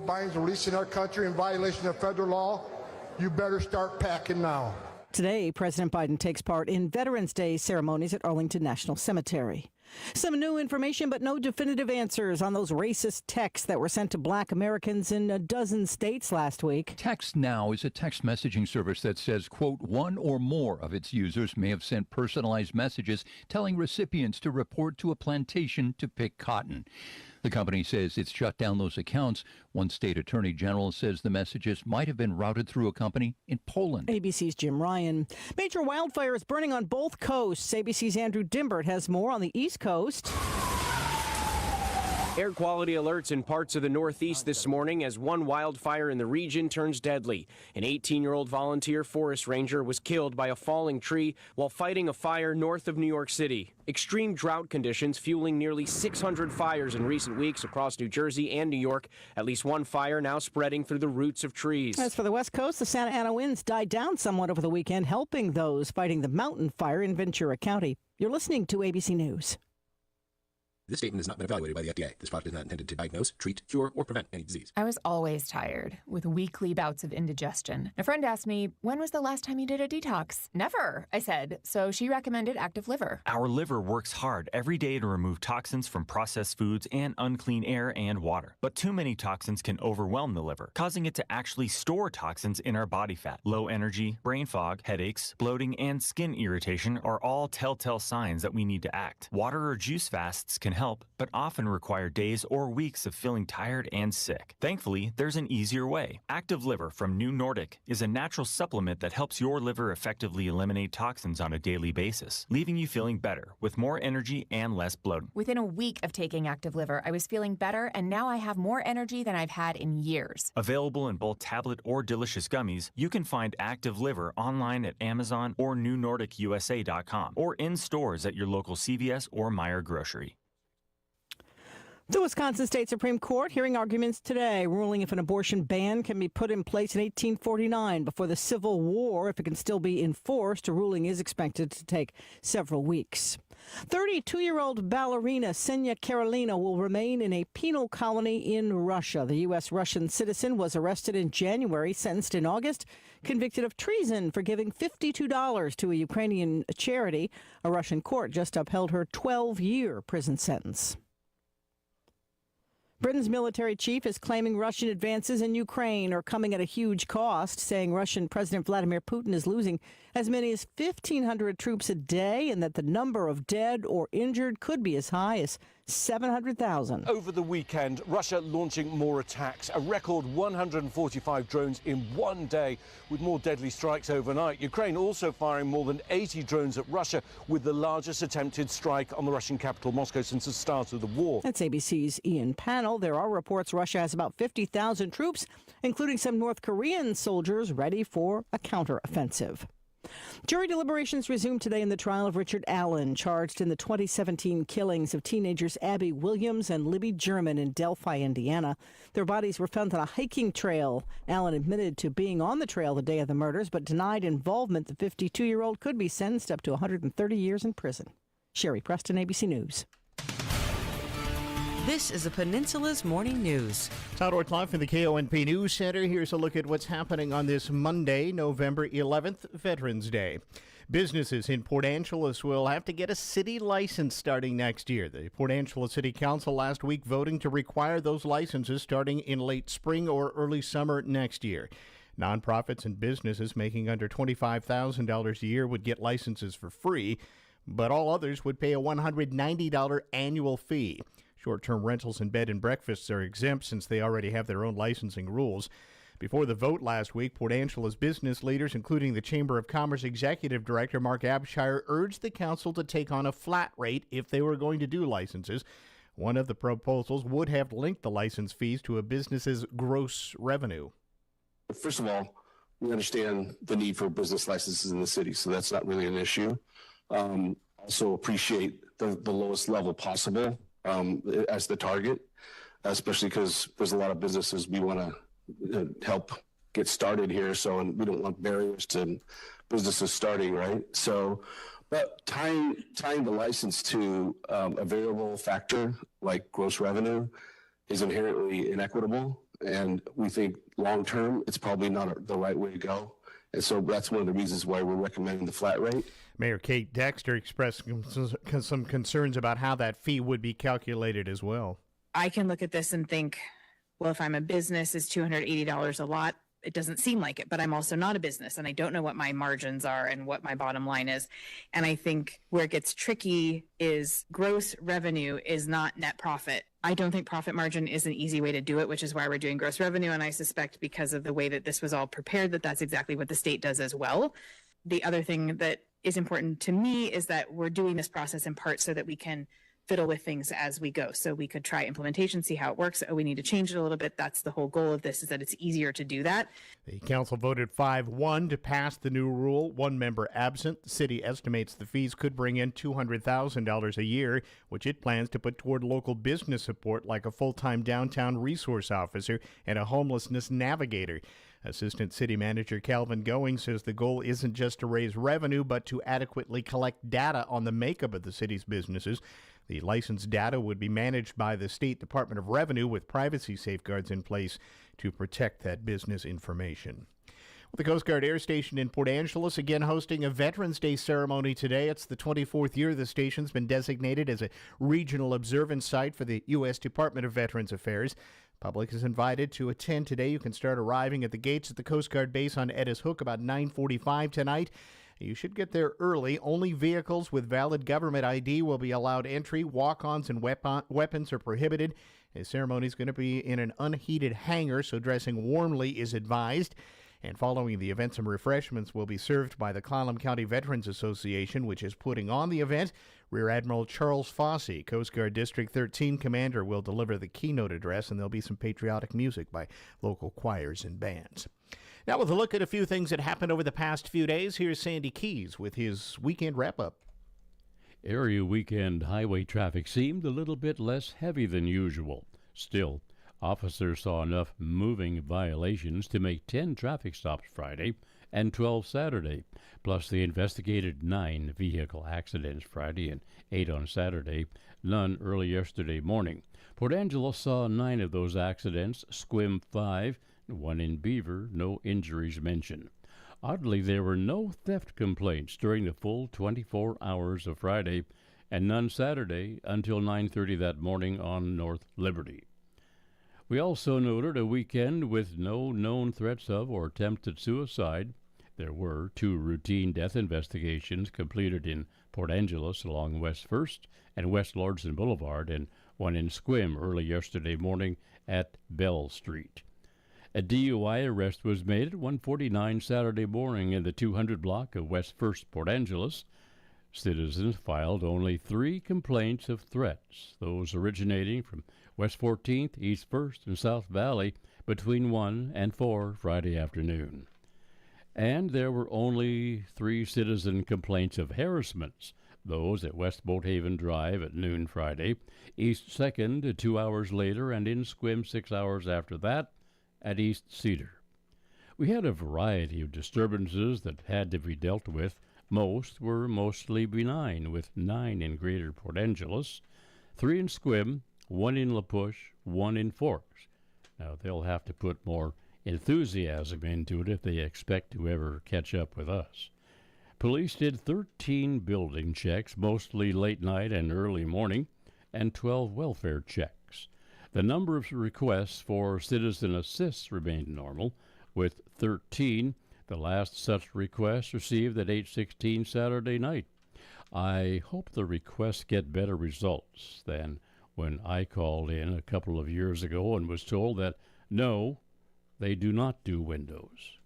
Biden's releasing our country in violation of federal law, you better start packing now. Today, President Biden takes part in Veterans Day ceremonies at Arlington National Cemetery. Some new information, but no definitive answers on those racist texts that were sent to black Americans in a dozen states last week. Text Now is a text messaging service that says, quote, one or more of its users may have sent personalized messages telling recipients to report to a plantation to pick cotton. The company says it's shut down those accounts. One state attorney general says the messages might have been routed through a company in Poland. ABC's Jim Ryan. Major wildfires burning on both coasts. ABC's Andrew Dimbert has more on the East Coast. Air quality alerts in parts of the Northeast this morning as one wildfire in the region turns deadly. An 18-year-old volunteer forest ranger was killed by a falling tree while fighting a fire north of New York City. Extreme drought conditions fueling nearly 600 fires in recent weeks across New Jersey and New York. At least one fire now spreading through the roots of trees. As for the West Coast, the Santa Ana winds died down somewhat over the weekend, helping those fighting the mountain fire in Ventura County. You're listening to ABC News. This statement has not been evaluated by the FDA. This product is not intended to diagnose, treat, cure, or prevent any disease. I was always tired, with weekly bouts of indigestion. A friend asked me, when was the last time you did a detox? Never, I said, so she recommended Active Liver. Our liver works hard every day to remove toxins from processed foods and unclean air and water. But too many toxins can overwhelm the liver, causing it to actually store toxins in our body fat. Low energy, brain fog, headaches, bloating, and skin irritation are all telltale signs that we need to act. Water or juice fasts can help, but often require days or weeks of feeling tired and sick. Thankfully, there's an easier way. Active Liver from New Nordic is a natural supplement that helps your liver effectively eliminate toxins on a daily basis, leaving you feeling better with more energy and less bloating. Within a week of taking Active Liver, I was feeling better, and now I have more energy than I've had in years. Available in both tablet or delicious gummies, you can find Active Liver online at Amazon or NewNordicUSA.com or in stores at your local CVS or Meijer grocery. The Wisconsin State Supreme Court hearing arguments today, ruling if an abortion ban can be put in place in 1849 before the Civil War, if it can still be enforced. A ruling is expected to take several weeks. 32-year-old ballerina Ksenia Karolina will remain in a penal colony in Russia. The U.S.-Russian citizen was arrested in January, sentenced in August, convicted of treason for giving $52 to a Ukrainian charity. A Russian court just upheld her 12-year prison sentence. Britain's military chief is claiming Russian advances in Ukraine are coming at a huge cost, saying Russian President Vladimir Putin is losing as many as 1,500 troops a day and that the number of dead or injured could be as high as 700,000. Over the weekend, Russia launching more attacks, a record 145 drones in one day, with more deadly strikes overnight. Ukraine also firing more than 80 drones at Russia, with the largest attempted strike on the Russian capital, Moscow, since the start of the war. That's ABC's Ian Pannell. There are reports Russia has about 50,000 troops, including some North Korean soldiers ready for a counteroffensive. Jury deliberations resumed today in the trial of Richard Allen, charged in the 2017 killings of teenagers Abby Williams and Libby German in Delphi, Indiana. Their bodies were found on a hiking trail. Allen admitted to being on the trail the day of the murders, but denied involvement. The 52-year-old could be sentenced up to 130 years in prison. Sherry Preston, ABC News. This is the Peninsula's Morning News. Todd Ortloff in the KONP News Center. Here's a look at what's happening on this Monday, November 11th, Veterans Day. Businesses in Port Angeles will have to get a city license starting next year. The Port Angeles City Council last week voting to require those licenses starting in late spring or early summer next year. Nonprofits and businesses making under $25,000 a year would get licenses for free, but all others would pay a $190 annual fee. Short-term rentals and bed and breakfasts are exempt since they already have their own licensing rules. Before the vote last week, Port Angeles business leaders, including the Chamber of Commerce Executive Director Mark Abshire, urged the council to take on a flat rate if they were going to do licenses. One of the proposals would have linked the license fees to a business's gross revenue. First of all, we understand the need for business licenses in the city, so that's not really an issue. Also appreciate the lowest level possible as the target, especially because there's a lot of businesses we want to help get started here. So, and we don't want barriers to businesses starting, right? So, but tying the license to a variable factor like gross revenue is inherently inequitable. And we think long-term, it's probably not the right way to go. And so that's one of the reasons why we're recommending the flat rate. Mayor Kate Dexter expressed some concerns about how that fee would be calculated as well. I can look at this and think, well, if I'm a business, is $280 a lot? It doesn't seem like it, but I'm also not a business and I don't know what my margins are and what my bottom line is. And I think where it gets tricky is gross revenue is not net profit. I don't think profit margin is an easy way to do it, which is why we're doing gross revenue. And I suspect because of the way that this was all prepared, that's exactly what the state does as well. The other thing that is important to me is that we're doing this process in part so that we can fiddle with things as we go. So we could try implementation, see how it works. Oh, we need to change it a little bit. That's the whole goal of this, is that it's easier to do that. The council voted 5-1 to pass the new rule. One member absent. The city estimates the fees could bring in $200,000 a year, which it plans to put toward local business support like a full-time downtown resource officer and a homelessness navigator. Assistant City Manager Calvin Going says the goal isn't just to raise revenue, but to adequately collect data on the makeup of the city's businesses. The licensed data would be managed by the State Department of Revenue with privacy safeguards in place to protect that business information. The Coast Guard Air Station in Port Angeles again hosting a Veterans Day ceremony today. It's the 24th year the station's been designated as a regional observance site for the U.S. Department of Veterans Affairs. Public is invited to attend today. You can start arriving at the gates at the Coast Guard base on Edda's Hook about 9:45 tonight. You should get there early. Only vehicles with valid government ID will be allowed entry. Walk-ons and weapons are prohibited. The ceremony is going to be in an unheated hangar, so dressing warmly is advised. And following the event, some refreshments will be served by the Clallam County Veterans Association, which is putting on the event. Rear Admiral Charles Fossey, Coast Guard District 13 Commander, will deliver the keynote address, and there'll be some patriotic music by local choirs and bands. Now, with a look at a few things that happened over the past few days, here's Sandy Keys with his weekend wrap-up. Area weekend highway traffic seemed a little bit less heavy than usual. Still, officers saw enough moving violations to make 10 traffic stops Friday and 12 Saturday. Plus, they investigated 9 vehicle accidents Friday and 8 on Saturday, none early yesterday morning. Port Angeles saw 9 of those accidents, Squim 5, 1 in Beaver, no injuries mentioned. Oddly, there were no theft complaints during the full 24 hours of Friday, and none Saturday until 9:30 that morning on North Liberty. We also noted a weekend with no known threats of or attempted suicide. There were 2 routine death investigations completed in Port Angeles along West 1st and West Lordson Boulevard, and 1 in Squim early yesterday morning at Bell Street. A DUI arrest was made at 1:49 Saturday morning in the 200 block of West 1st Port Angeles. Citizens filed only 3 complaints of threats, those originating from West 14th, East 1st, and South Valley between 1 and 4 Friday afternoon. And there were only 3 citizen complaints of harassments, those at West Boathaven Drive at noon Friday, East 2nd 2 hours later, and in Squim 6 hours after that at East Cedar. We had a variety of disturbances that had to be dealt with. Most were mostly benign, with 9 in Greater Port Angeles, 3 in Squim, 1 in La Push, 1 in Forks. Now, they'll have to put more enthusiasm into it if they expect to ever catch up with us. Police did 13 building checks, mostly late night and early morning, and 12 welfare checks. The number of requests for citizen assists remained normal, with 13. The last such request received at 8:16 Saturday night. I hope the requests get better results than when I called in a couple of years ago and was told that, no, they do not do windows.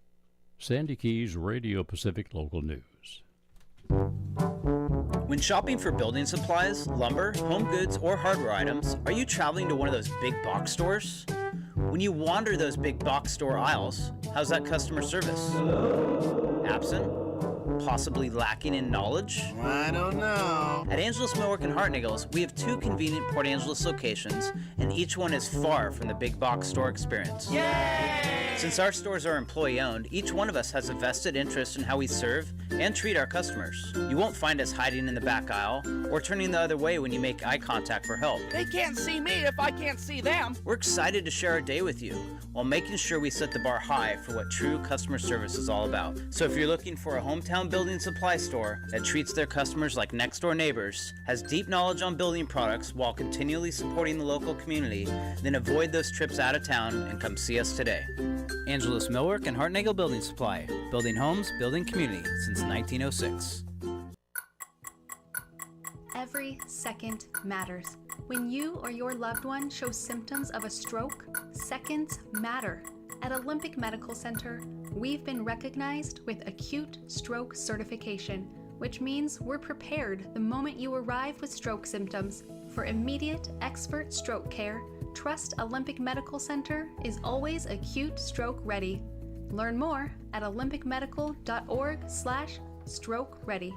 Sandy Keys, Radio Pacific Local News. When shopping for building supplies, lumber, home goods, or hardware items, are you traveling to one of those big box stores? When you wander those big box store aisles, how's that customer service? Absent? possibly lacking in knowledge? I don't know. At Angeles Millwork and Hartnaggles, we have 2 convenient Port Angeles locations, and each one is far from the big box store experience. Yay! Since our stores are employee-owned, each one of us has a vested interest in how we serve and treat our customers. You won't find us hiding in the back aisle or turning the other way when you make eye contact for help. They can't see me if I can't see them. We're excited to share our day with you while making sure we set the bar high for what true customer service is all about. So if you're looking for a hometown building supply store that treats their customers like next-door neighbors, has deep knowledge on building products while continually supporting the local community, then avoid those trips out of town and come see us today. Angeles Millwork and Hartnagel Building Supply. Building homes, building community since 1906. Every second matters. When you or your loved one shows symptoms of a stroke, seconds matter. At Olympic Medical Center, we've been recognized with acute stroke certification, which means we're prepared the moment you arrive with stroke symptoms. For immediate, expert stroke care, trust Olympic Medical Center is always acute stroke ready. Learn more at olympicmedical.org/stroke ready.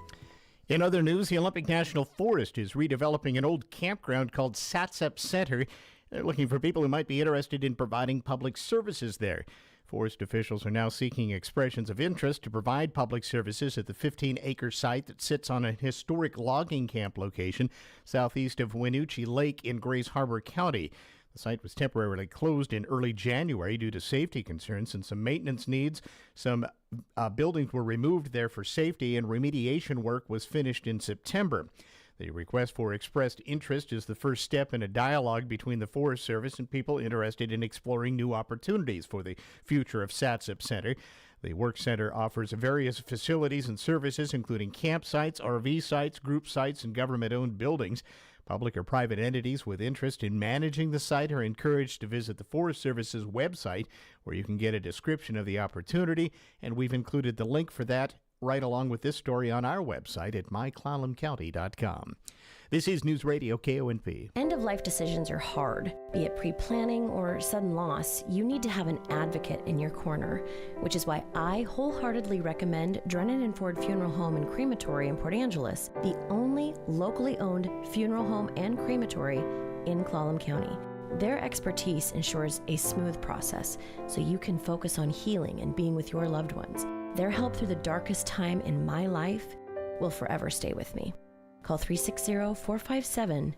In other news, the Olympic National Forest is redeveloping an old campground called Satsep Center. They're looking for people who might be interested in providing public services there. Forest officials are now seeking expressions of interest to provide public services at the 15-acre site that sits on a historic logging camp location southeast of Winoochee Lake in Grays Harbor County. The site was temporarily closed in early January due to safety concerns and some maintenance needs. Some buildings were removed there for safety, and remediation work was finished in September. The request for expressed interest is the first step in a dialogue between the Forest Service and people interested in exploring new opportunities for the future of Satsep Center. The Work Center offers various facilities and services, including campsites, RV sites, group sites, and government-owned buildings. Public or private entities with interest in managing the site are encouraged to visit the Forest Service's website, where you can get a description of the opportunity, and we've included the link for that right along with this story on our website at myclallamcounty.com. This is Newsradio KONP. End-of-life decisions are hard. Be it pre-planning or sudden loss, you need to have an advocate in your corner, which is why I wholeheartedly recommend Drennan and Ford Funeral Home and Crematory in Port Angeles, the only locally owned funeral home and crematory in Clallam County. Their expertise ensures a smooth process so you can focus on healing and being with your loved ones. Their help through the darkest time in my life will forever stay with me. Call 360-457-1210.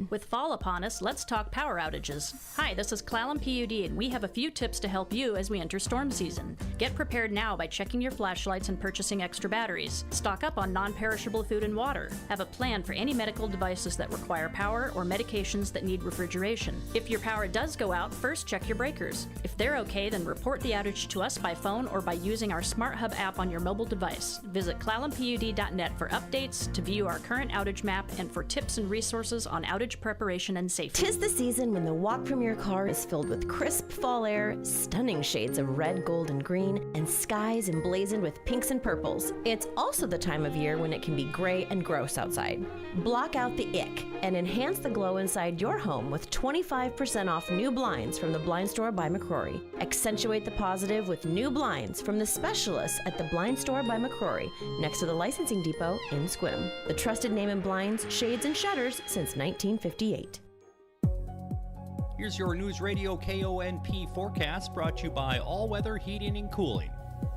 With fall upon us, let's talk power outages. Hi, this is Clallam PUD, and we have a few tips to help you as we enter storm season. Get prepared now by checking your flashlights and purchasing extra batteries. Stock up on non-perishable food and water. Have a plan for any medical devices that require power or medications that need refrigeration. If your power does go out, first check your breakers. If they're okay, then report the outage to us by phone or by using our Smart Hub app on your mobile device. Visit clallampud.net for updates, to view our current outage map, and for tips and resources on outage preparation and safety. 'Tis the season when the walk from your car is filled with crisp fall air, stunning shades of red, gold, and green, and skies emblazoned with pinks and purples. It's also the time of year when it can be gray and gross outside. Block out the ick and enhance the glow inside your home with 25% off new blinds from the Blind Store by McCrory. Accentuate the positive with new blinds from the specialists at the Blind Store by McCrory, next to the licensing depot in Squim. The trusted name in blinds, shades, and shutters since 1958. Here's your Newsradio KONP forecast, brought to you by All Weather Heating and Cooling.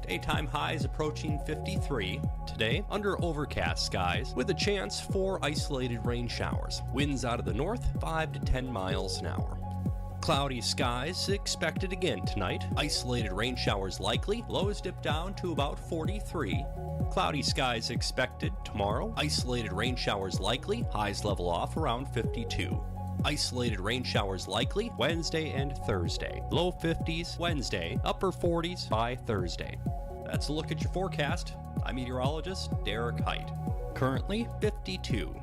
Daytime highs approaching 53. Today, under overcast skies with a chance for isolated rain showers. Winds out of the north, 5 to 10 miles an hour. Cloudy skies expected again tonight. Isolated rain showers likely. Lows dip down to about 43. Cloudy skies expected tomorrow. Isolated rain showers likely. Highs level off around 52. Isolated rain showers likely Wednesday and Thursday. Low 50s Wednesday, upper 40s by Thursday. That's a look at your forecast. I'm meteorologist Derek Height. Currently 52.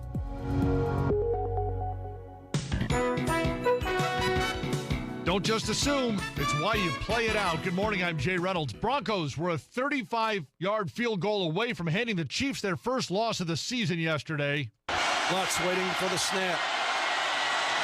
Don't just assume. It's why you play it out. Good morning, I'm Jay Reynolds. Broncos were a 35-yard field goal away from handing the Chiefs their first loss of the season yesterday. Lutz waiting for the snap.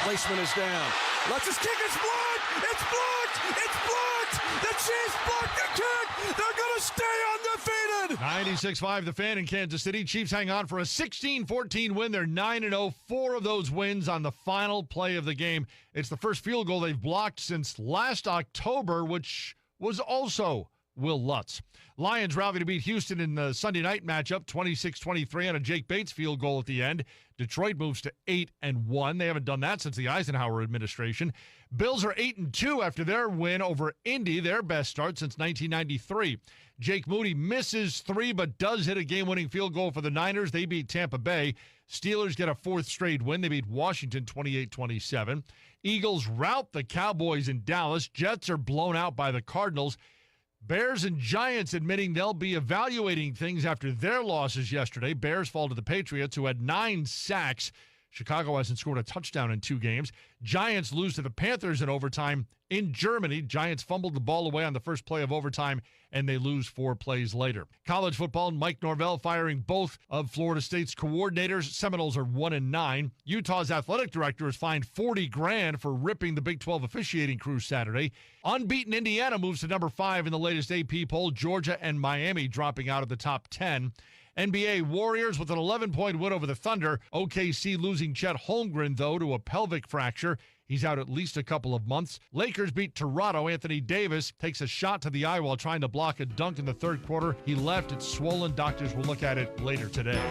Placement is down. Lutz's kick is blocked! It's blocked! It's blocked! The Chiefs block the kick. They're going to stay undefeated. 96-5 the Fan in Kansas City. Chiefs hang on for a 16-14 win. They're 9-0. 4 of those wins on the final play of the game. It's the first field goal they've blocked since last October, which was also Will Lutz. Lions rally to beat Houston in the Sunday night matchup, 26-23 on a Jake Bates field goal at the end. Detroit moves to 8-1. They haven't done that since the Eisenhower administration. Bills are 8-2 after their win over Indy, their best start since 1993. Jake Moody misses 3 but does hit a game-winning field goal for the Niners. They beat Tampa Bay. Steelers get a 4th straight win. They beat Washington 28-27. Eagles rout the Cowboys in Dallas. Jets are blown out by the Cardinals. Bears and Giants admitting they'll be evaluating things after their losses yesterday. Bears fall to the Patriots, who had 9 sacks. Chicago hasn't scored a touchdown in 2 games. Giants lose to the Panthers in overtime in Germany. Giants fumbled the ball away on the first play of overtime, and they lose 4 plays later. College football, Mike Norvell firing both of Florida State's coordinators. Seminoles are 1-9. Utah's athletic director is fined $40,000 for ripping the Big 12 officiating crew Saturday. Unbeaten Indiana moves to number 5 in the latest AP poll. Georgia and Miami dropping out of the top 10. NBA Warriors with an 11-point win over the Thunder. OKC losing Chet Holmgren, though, to a pelvic fracture. He's out at least a couple of months. Lakers beat Toronto. Anthony Davis takes a shot to the eye while trying to block a dunk in the third quarter. He left. It's swollen. Doctors will look at it later today.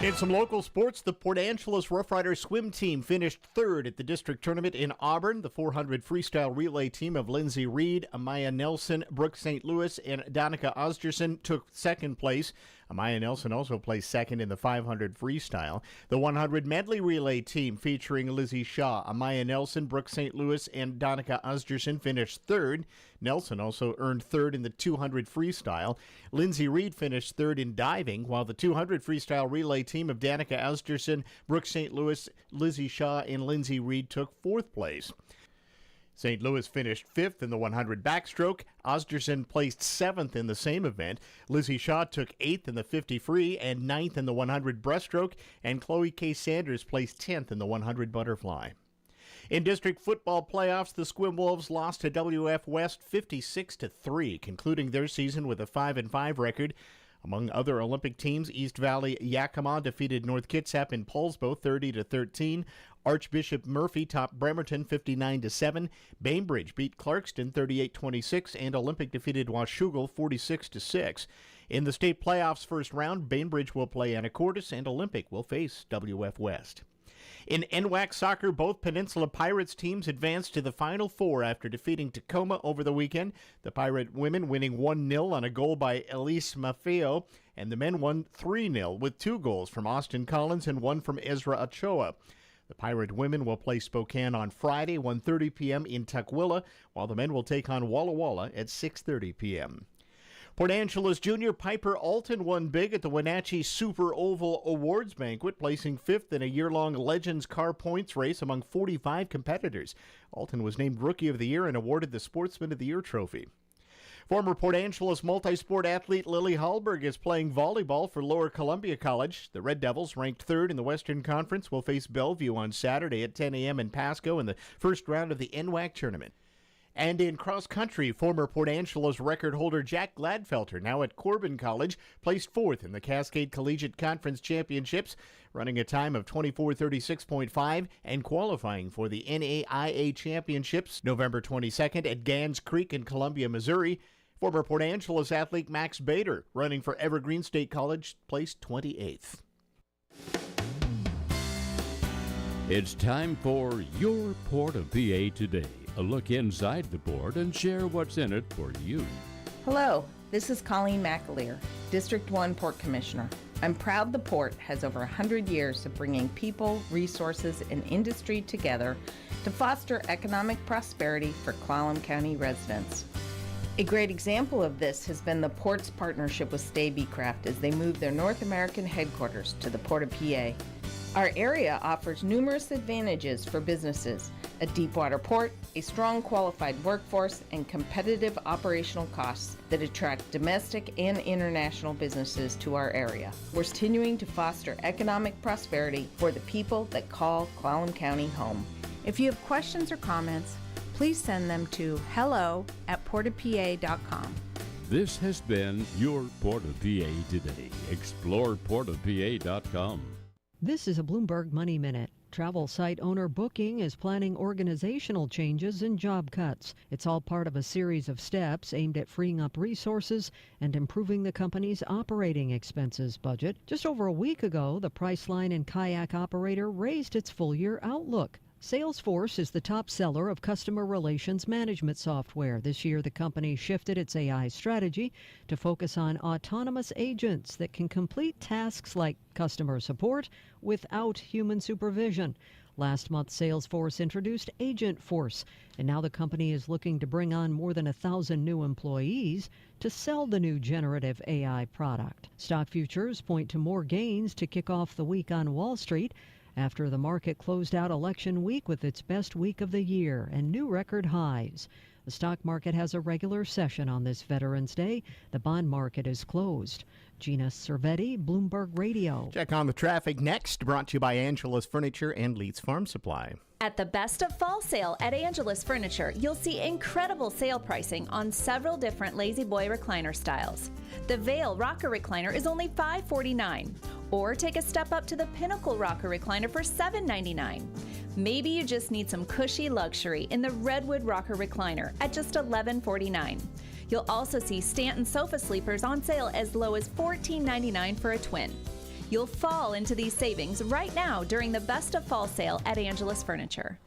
In some local sports, the Port Angeles Rough Riders swim team finished 3rd at the district tournament in Auburn. The 400 freestyle relay team of Lindsay Reed, Amaya Nelson, Brooke St. Louis, and Danica Osgerson took 2nd place. Amaya Nelson also placed 2nd in the 500 freestyle. The 100 medley relay team featuring Lizzie Shaw, Amaya Nelson, Brooke St. Louis, and Danica Osgerson finished 3rd. Nelson also earned 3rd in the 200 freestyle. Lindsay Reed finished 3rd in diving, while the 200 freestyle relay team of Danica Osgerson, Brooke St. Louis, Lizzie Shaw, and Lindsay Reed took 4th place. St. Louis finished 5th in the 100 backstroke. Osgerson placed 7th in the same event. Lizzie Shaw took 8th in the 50 free and 9th in the 100 breaststroke. And Chloe K. Sanders placed 10th in the 100 butterfly. In district football playoffs, the Squim Wolves lost to WF West 56-3, concluding their season with a 5-5 record. Among other Olympic teams, East Valley Yakima defeated North Kitsap in Poulsbo 30-13. Archbishop Murphy topped Bremerton 59-7. Bainbridge beat Clarkston 38-26, and Olympic defeated Washougal 46-6. In the state playoffs first round, Bainbridge will play Anacortes, and Olympic will face WF West. In NWAC soccer, both Peninsula Pirates teams advanced to the Final Four after defeating Tacoma over the weekend. The Pirate women winning 1-0 on a goal by Elise Maffeo, and the men won 3-0 with 2 goals from Austin Collins and 1 from Ezra Ochoa. The Pirate women will play Spokane on Friday, 1:30 p.m. in Tukwila, while the men will take on Walla Walla at 6:30 p.m. Port Angeles junior Piper Alton won big at the Wenatchee Super Oval Awards Banquet, placing 5th in a year-long Legends Car Points race among 45 competitors. Alton was named Rookie of the Year and awarded the Sportsman of the Year trophy. Former Port Angeles multi-sport athlete Lily Hallberg is playing volleyball for Lower Columbia College. The Red Devils, ranked 3rd in the Western Conference, will face Bellevue on Saturday at 10 a.m. in Pasco in the first round of the NWAC tournament. And in cross-country, former Port Angeles record holder Jack Gladfelter, now at Corbin College, placed 4th in the Cascade Collegiate Conference Championships, running a time of 24:36.5 and qualifying for the NAIA Championships November 22nd at Gans Creek in Columbia, Missouri. Former Port Angeles athlete Max Bader, running for Evergreen State College, placed 28th. It's time for Your Port of PA Today. A look inside the port and share what's in it for you. Hello, this is Colleen McAleer, District 1 Port Commissioner. I'm proud the port has over 100 years of bringing people, resources, and industry together to foster economic prosperity for Clallam County residents. A great example of this has been the port's partnership with Stay Beecraft as they move their North American headquarters to the Port of PA. Our area offers numerous advantages for businesses: a deepwater port, a strong qualified workforce, and competitive operational costs that attract domestic and international businesses to our area. We're continuing to foster economic prosperity for the people that call Clallam County home. If you have questions or comments, please send them to hello@portapa.com. This has been your Port of PA Today. Explore portofpa.com. This is a Bloomberg Money Minute. Travel site owner Booking is planning organizational changes and job cuts. It's all part of a series of steps aimed at freeing up resources and improving the company's operating expenses budget. Just over a week ago, the Priceline and Kayak operator raised its full-year outlook. Salesforce is the top seller of customer relations management software. This year, the company shifted its AI strategy to focus on autonomous agents that can complete tasks like customer support without human supervision. Last month, Salesforce introduced Agentforce, and now the company is looking to bring on more than 1,000 new employees to sell the new generative AI product. Stock futures point to more gains to kick off the week on Wall Street, after the market closed out election week with its best week of the year and new record highs. The stock market has a regular session on this Veterans Day. The bond market is closed. Gina Cervetti, Bloomberg Radio. Check on the traffic next, brought to you by Angela's Furniture and Leeds Farm Supply. At the Best of Fall sale at Angela's Furniture, you'll see incredible sale pricing on several different Lazy Boy recliner styles. The Vail Rocker Recliner is only $549. Or take a step up to the Pinnacle Rocker Recliner for $799. Maybe you just need some cushy luxury in the Redwood Rocker Recliner at just $1149. You'll also see Stanton sofa sleepers on sale as low as $14.99 for a twin. You'll fall into these savings right now during the Best of Fall sale at Angela's Furniture.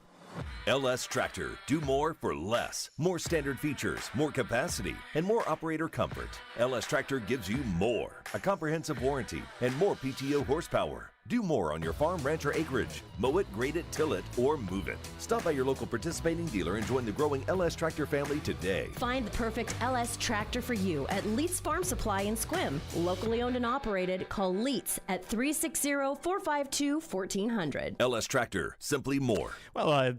LS Tractor. Do more for less. More standard features, more capacity, and more operator comfort. LS Tractor gives you more. A comprehensive warranty and more PTO horsepower. Do more on your farm, ranch, or acreage. Mow it, grade it, till it, or move it. Stop by your local participating dealer and join the growing LS Tractor family today. Find the perfect LS tractor for you at Leeds Farm Supply in Squim. Locally owned and operated. Call Leeds at 360-452-1400. LS Tractor. Simply more. Well,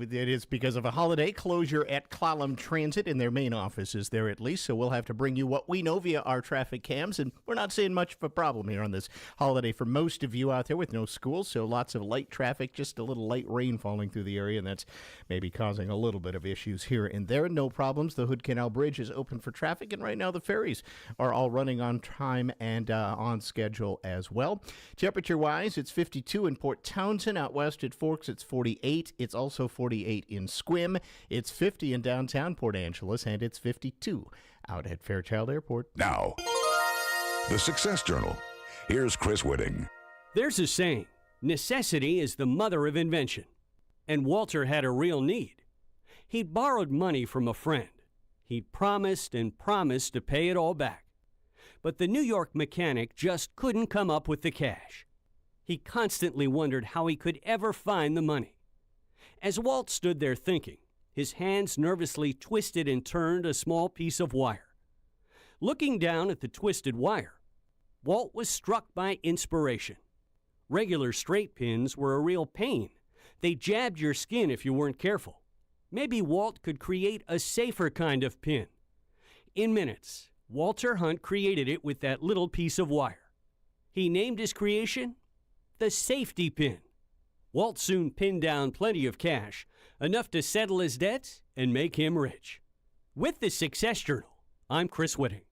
it is because of a holiday closure at Clallam Transit, and their main office is there at least, so we'll have to bring you what we know via our traffic cams, and we're not seeing much of a problem here on this holiday for most of you out there with no school, so lots of light traffic, just a little light rain falling through the area, and that's maybe causing a little bit of issues here and there. No problems. The Hood Canal Bridge is open for traffic, and right now the ferries are all running on time and on schedule as well. Temperature-wise, it's 52 in Port Townsend. Out west at Forks, it's 48. It's also 48 in Squim. It's 50 in downtown Port Angeles, and it's 52 out at Fairchild Airport. Now, the Success Journal. Here's Chris Whitting. There's a saying, necessity is the mother of invention. And Walter had a real need. He'd borrowed money from a friend. He'd promised and promised to pay it all back. But the New York mechanic just couldn't come up with the cash. He constantly wondered how he could ever find the money. As Walt stood there thinking, his hands nervously twisted and turned a small piece of wire. Looking down at the twisted wire, Walt was struck by inspiration. Regular straight pins were a real pain. They jabbed your skin if you weren't careful. Maybe Walt could create a safer kind of pin. In minutes, Walter Hunt created it with that little piece of wire. He named his creation the safety pin. Walt soon pinned down plenty of cash, enough to settle his debts and make him rich. With the Success Journal, I'm Chris Whitting.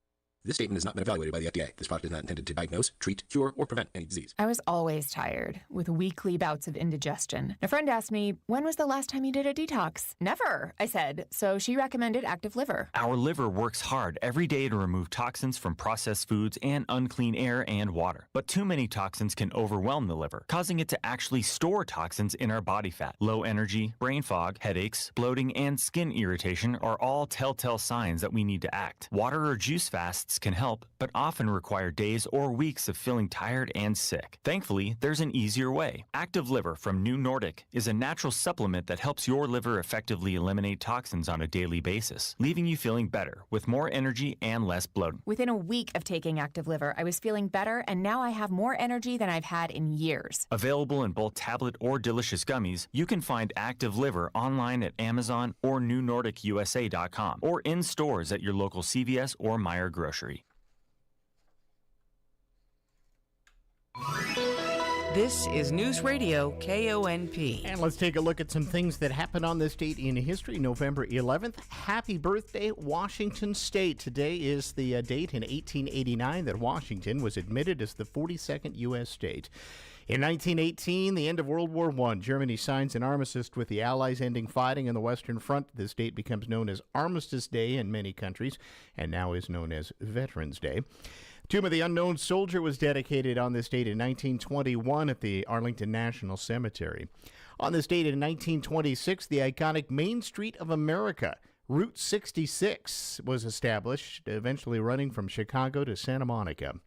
This statement has not been evaluated by the FDA. This product is not intended to diagnose, treat, cure, or prevent any disease. I was always tired, with weekly bouts of indigestion. A friend asked me, when was the last time you did a detox? Never, I said, so she recommended Active Liver. Our liver works hard every day to remove toxins from processed foods and unclean air and water. But too many toxins can overwhelm the liver, causing it to actually store toxins in our body fat. Low energy, brain fog, headaches, bloating, and skin irritation are all telltale signs that we need to act. Water or juice fasts can help, but often require days or weeks of feeling tired and sick. Thankfully, there's an easier way. Active Liver from New Nordic is a natural supplement that helps your liver effectively eliminate toxins on a daily basis, leaving you feeling better with more energy and less bloating. Within a week of taking Active Liver, I was feeling better, and now I have more energy than I've had in years. Available in both tablet or delicious gummies, you can find Active Liver online at Amazon or NewNordicUSA.com or in stores at your local CVS or Meijer grocery. This is News Radio KONP. And let's take a look at some things that happened on this date in history, November 11th. Happy birthday, Washington State. Today is the date in 1889 that Washington was admitted as the 42nd U.S. state. In 1918, the end of World War I, Germany signs an armistice with the Allies, ending fighting on the Western Front. This date becomes known as Armistice Day in many countries and now is known as Veterans Day. Tomb of the Unknown Soldier was dedicated on this date in 1921 at the Arlington National Cemetery. On this date in 1926, the iconic Main Street of America, Route 66, was established, eventually running from Chicago to Santa Monica.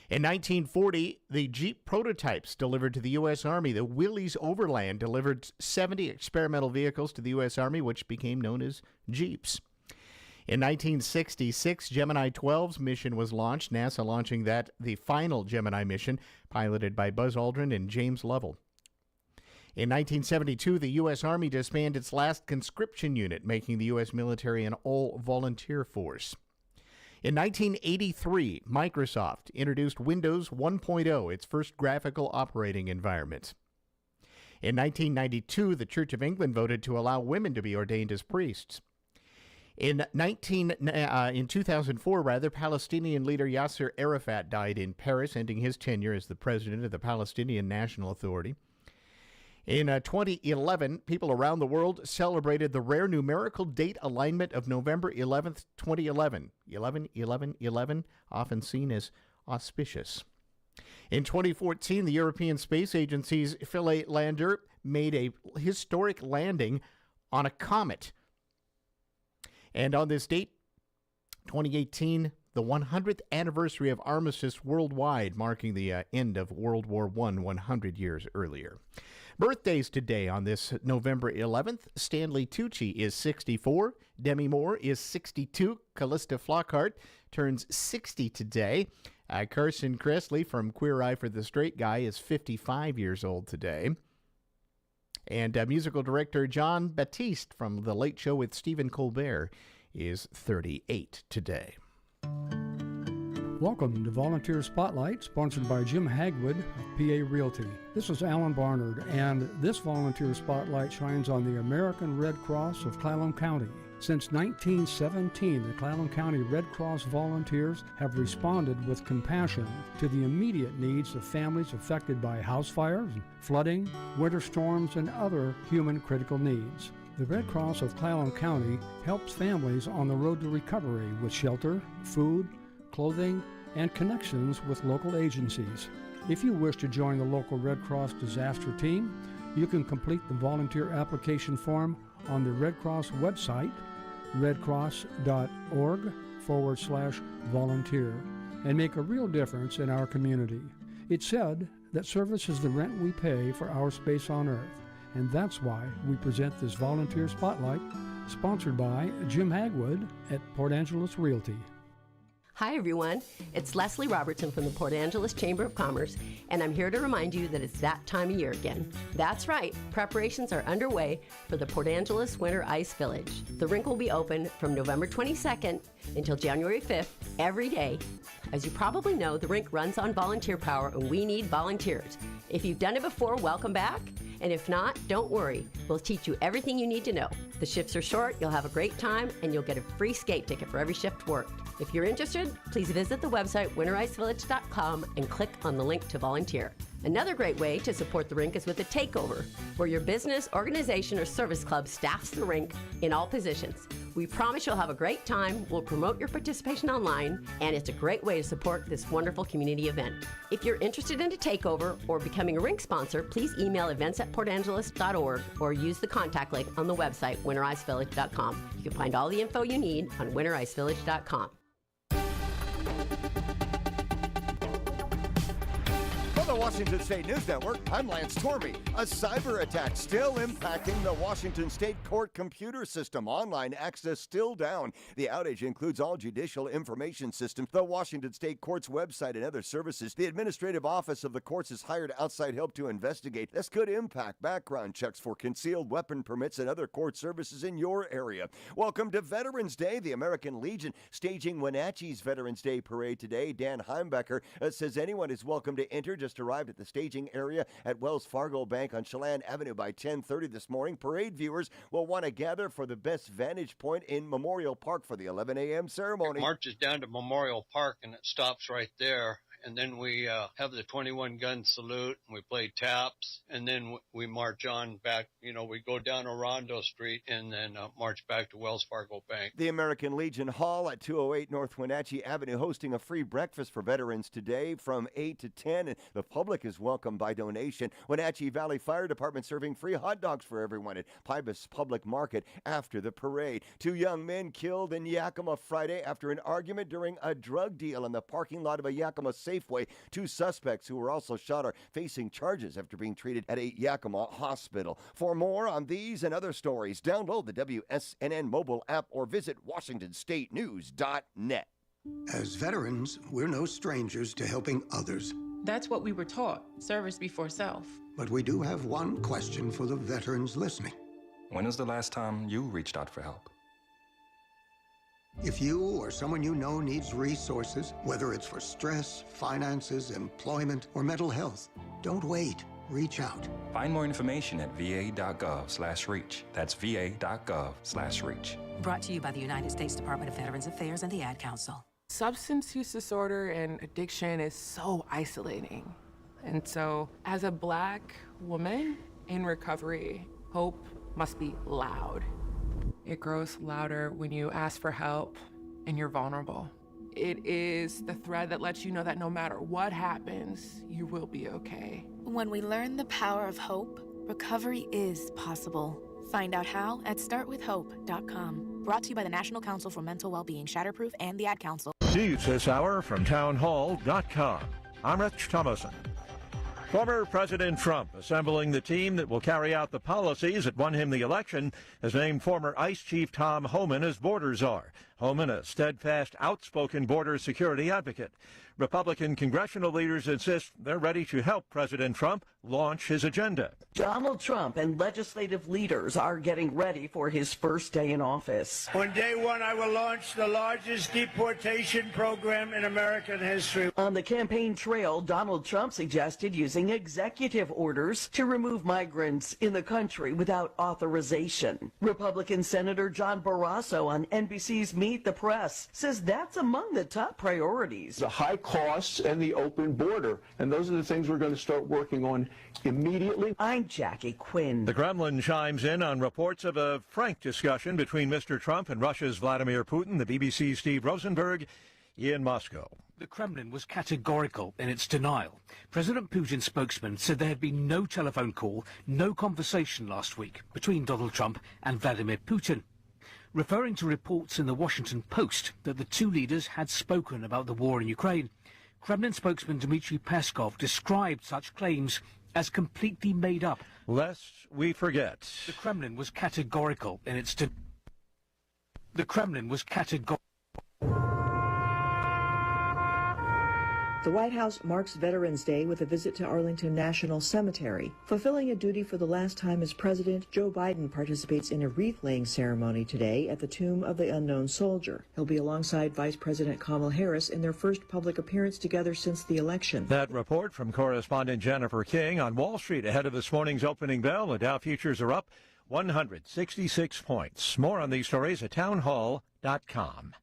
In 1940, the Jeep prototypes delivered to the U.S. Army. The Willys Overland delivered 70 experimental vehicles to the U.S. Army, which became known as Jeeps. In 1966, Gemini 12's mission was launched, NASA launching the final Gemini mission, piloted by Buzz Aldrin and James Lovell. In 1972, the U.S. Army disbanded its last conscription unit, making the U.S. military an all-volunteer force. In 1983, Microsoft introduced Windows 1.0, its first graphical operating environment. In 1992, the Church of England voted to allow women to be ordained as priests. In 2004, Palestinian leader Yasser Arafat died in Paris, ending his tenure as the president of the Palestinian National Authority. In 2011, people around the world celebrated the rare numerical date alignment of November 11th, 2011. 11, often seen as auspicious. In 2014, the European Space Agency's Philae lander made a historic landing on a comet. And on this date, 2018, the 100th anniversary of armistice worldwide, marking the end of World War I 100 years earlier. Birthdays today on this November 11th. Stanley Tucci is 64. Demi Moore is 62. Callista Flockhart turns 60 today. Carson Kressley from Queer Eye for the Straight Guy is 55 years old today. And musical director John Batiste from The Late Show with Stephen Colbert is 38 today. Welcome to Volunteer Spotlight, sponsored by Jim Hagwood of PA Realty. This is Alan Barnard, and this Volunteer Spotlight shines on the American Red Cross of Clallam County. Since 1917, the Clallam County Red Cross volunteers have responded with compassion to the immediate needs of families affected by house fires, flooding, winter storms, and other human critical needs. The Red Cross of Clallam County helps families on the road to recovery with shelter, food, clothing, and connections with local agencies. If you wish to join the local Red Cross disaster team, you can complete the volunteer application form on the Red Cross website, redcross.org/volunteer, and make a real difference in our community. It's said that service is the rent we pay for our space on Earth, and that's why we present this Volunteer Spotlight, sponsored by Jim Hagwood at Port Angeles Realty. Hi everyone, it's Leslie Robertson from the Port Angeles Chamber of Commerce, and I'm here to remind you that it's that time of year again. That's right, preparations are underway for the Port Angeles Winter Ice Village. The rink will be open from November 22nd until January 5th every day. As you probably know, the rink runs on volunteer power and we need volunteers. If you've done it before, welcome back. And if not, don't worry. We'll teach you everything you need to know. The shifts are short, you'll have a great time, and you'll get a free skate ticket for every shift worked. If you're interested, please visit the website wintericevillage.com and click on the link to volunteer. Another great way to support the rink is with a takeover, where your business, organization, or service club staffs the rink in all positions. We promise you'll have a great time, we'll promote your participation online, and it's a great way to support this wonderful community event. If you're interested in a takeover or becoming a rink sponsor, please email events@portangeles.org or use the contact link on the website, wintericevillage.com. You can find all the info you need on wintericevillage.com. The Washington State News Network, I'm Lance Tormey. A cyber attack still impacting the Washington State Court computer system. Online access still down. The outage includes all judicial information systems, the Washington State Court's website, and other services. The administrative office of the courts has hired outside help to investigate. This could impact background checks for concealed weapon permits and other court services in your area. Welcome to Veterans Day. The American Legion staging Wenatchee's Veterans Day Parade today. Dan Heimbecker says anyone is welcome to enter. Just arrived at the staging area at Wells Fargo Bank on Chelan Avenue by 10:30 this morning. Parade viewers will want to gather for the best vantage point in Memorial Park for the 11 a.m. ceremony. It marches down to Memorial Park, and it stops right there. And then we have the 21-gun salute, and we play taps, and then we march on back. We go down Orondo Street and then march back to Wells Fargo Bank. The American Legion Hall at 208 North Wenatchee Avenue hosting a free breakfast for veterans today from 8 to 10, and the public is welcome by donation. Wenatchee Valley Fire Department serving free hot dogs for everyone at Pybus Public Market after the parade. 2 young men killed in Yakima Friday after an argument during a drug deal in the parking lot of a Yakima Safeway. 2 suspects who were also shot are facing charges after being treated at a Yakima hospital. For more on these and other stories, download the WSNN mobile app or visit WashingtonStateNews.net. As veterans, we're no strangers to helping others. That's what we were taught, service before self. But we do have one question for the veterans listening. When was the last time you reached out for help? If you or someone you know needs resources, whether it's for stress, finances, employment, or mental health, don't wait. Reach out. Find more information at va.gov/reach. That's va.gov/reach. Brought to you by the United States Department of Veterans Affairs and the Ad Council. Substance use disorder and addiction is so isolating. And so, as a Black woman in recovery, hope must be loud. It grows louder when you ask for help and you're vulnerable. It is the thread that lets you know that no matter what happens, you will be okay. When we learn the power of hope, recovery is possible. Find out how at startwithhope.com. Brought to you by the National Council for Mental Wellbeing, Shatterproof, and the Ad Council. News this hour from townhall.com. I'm Rich Thomason. Former President Trump, assembling the team that will carry out the policies that won him the election, has named former ICE Chief Tom Homan as border czar. Homan, a steadfast, outspoken border security advocate. Republican congressional leaders insist they're ready to help President Trump launch his agenda. Donald Trump and legislative leaders are getting ready for his first day in office. On day one, I will launch the largest deportation program in American history. On the campaign trail, Donald Trump suggested using executive orders to remove migrants in the country without authorization. Republican Senator John Barrasso on NBC's Meet the Press says that's among the top priorities. The high costs and the open border, and those are the things we're going to start working on immediately. I'm Jackie Quinn. The Kremlin chimes in on reports of a frank discussion between Mr. Trump and Russia's Vladimir Putin. The BBC's Steve Rosenberg in Moscow. The Kremlin was categorical in its denial. President Putin's spokesman said there had been no telephone call, no conversation last week between Donald Trump and Vladimir Putin, referring to reports in the Washington Post that the two leaders had spoken about the war in Ukraine. Kremlin spokesman Dmitry Peskov described such claims as completely made up. Lest we forget. The Kremlin was categorical in its The Kremlin was categorical. The White House marks Veterans Day with a visit to Arlington National Cemetery. Fulfilling a duty for the last time as president, Joe Biden participates in a wreath-laying ceremony today at the Tomb of the Unknown Soldier. He'll be alongside Vice President Kamala Harris in their first public appearance together since the election. That report from correspondent Jennifer King on Wall Street ahead of this morning's opening bell. The Dow futures are up 166 points. More on these stories at townhall.com.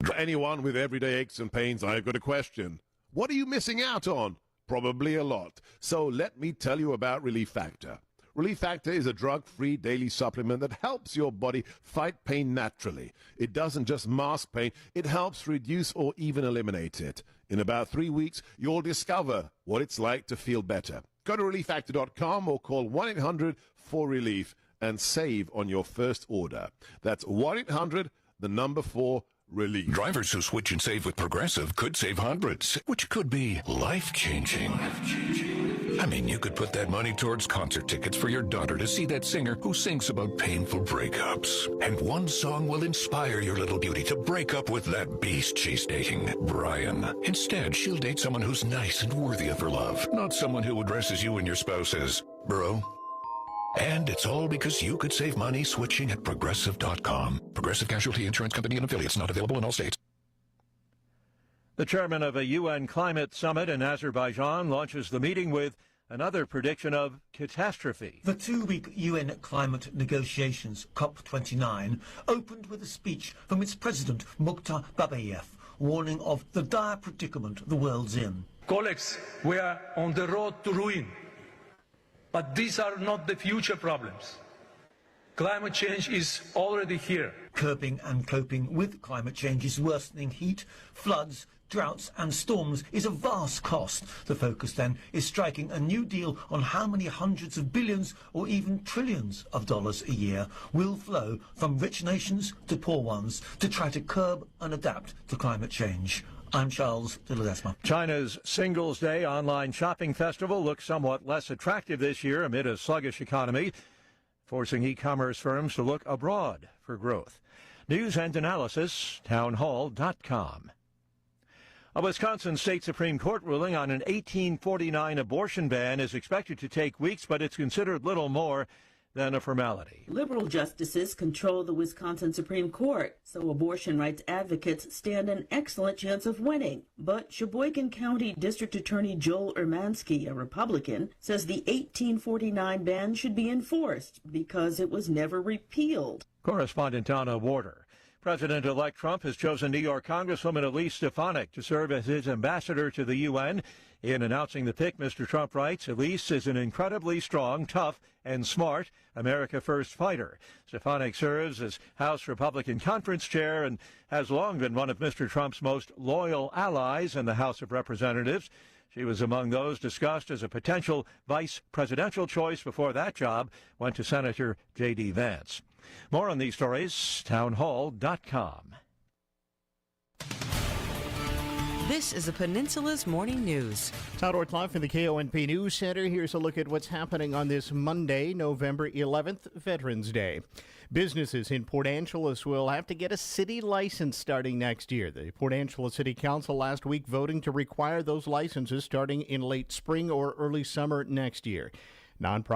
For anyone with everyday aches and pains, I've got a question. What are you missing out on? Probably a lot. So let me tell you about Relief Factor. Relief Factor is a drug-free daily supplement that helps your body fight pain naturally. It doesn't just mask pain, it helps reduce or even eliminate it. In about 3 weeks, you'll discover what it's like to feel better. Go to relieffactor.com or call 1-800-4RELIEF and save on your first order. That's 1-800-4RELIEF. Drivers who switch and save with Progressive could save hundreds, which could be life-changing. I mean, you could put that money towards concert tickets for your daughter to see that singer who sings about painful breakups. And one song will inspire your little beauty to break up with that beast she's dating, Brian. Instead, she'll date someone who's nice and worthy of her love, not someone who addresses you and your spouse as bro. And it's all because you could save money switching at Progressive.com. Progressive Casualty Insurance Company and Affiliates, not available in all states. The chairman of a UN climate summit in Azerbaijan launches the meeting with another prediction of catastrophe. The two-week UN climate negotiations, COP29, opened with a speech from its president, Mukhtar Babayev, warning of the dire predicament the world's in. Colleagues, we are on the road to ruin. But these are not the future problems. Climate change is already here. Curbing and coping with climate change's worsening heat, floods, droughts and storms is a vast cost. The focus then is striking a new deal on how many hundreds of billions or even trillions of dollars a year will flow from rich nations to poor ones to try to curb and adapt to climate change. I'm Charles de Ledesma. China's Singles Day online shopping festival looks somewhat less attractive this year amid a sluggish economy, forcing e-commerce firms to look abroad for growth. News and analysis, townhall.com. A Wisconsin State Supreme Court ruling on an 1849 abortion ban is expected to take weeks, but it's considered little more than a formality. Liberal justices control the Wisconsin Supreme Court, so abortion rights advocates stand an excellent chance of winning. But Sheboygan County District Attorney Joel Ermansky, a Republican, says the 1849 ban should be enforced because it was never repealed. Correspondent Donna Warder. President-elect Trump has chosen New York Congresswoman Elise Stefanik to serve as his ambassador to the UN. In announcing the pick, Mr. Trump writes, Elise is an incredibly strong, tough, and smart America First fighter. Stefanik serves as House Republican Conference Chair and has long been one of Mr. Trump's most loyal allies in the House of Representatives. She was among those discussed as a potential vice presidential choice before that job went to Senator J.D. Vance. More on these stories, townhall.com. This is the Peninsula's Morning News. Todd Ortloff in the KONP News Center. Here's a look at what's happening on this Monday, November 11th, Veterans Day. Businesses in Port Angeles will have to get a city license starting next year. The Port Angeles City Council last week voting to require those licenses starting in late spring or early summer next year. Nonprofit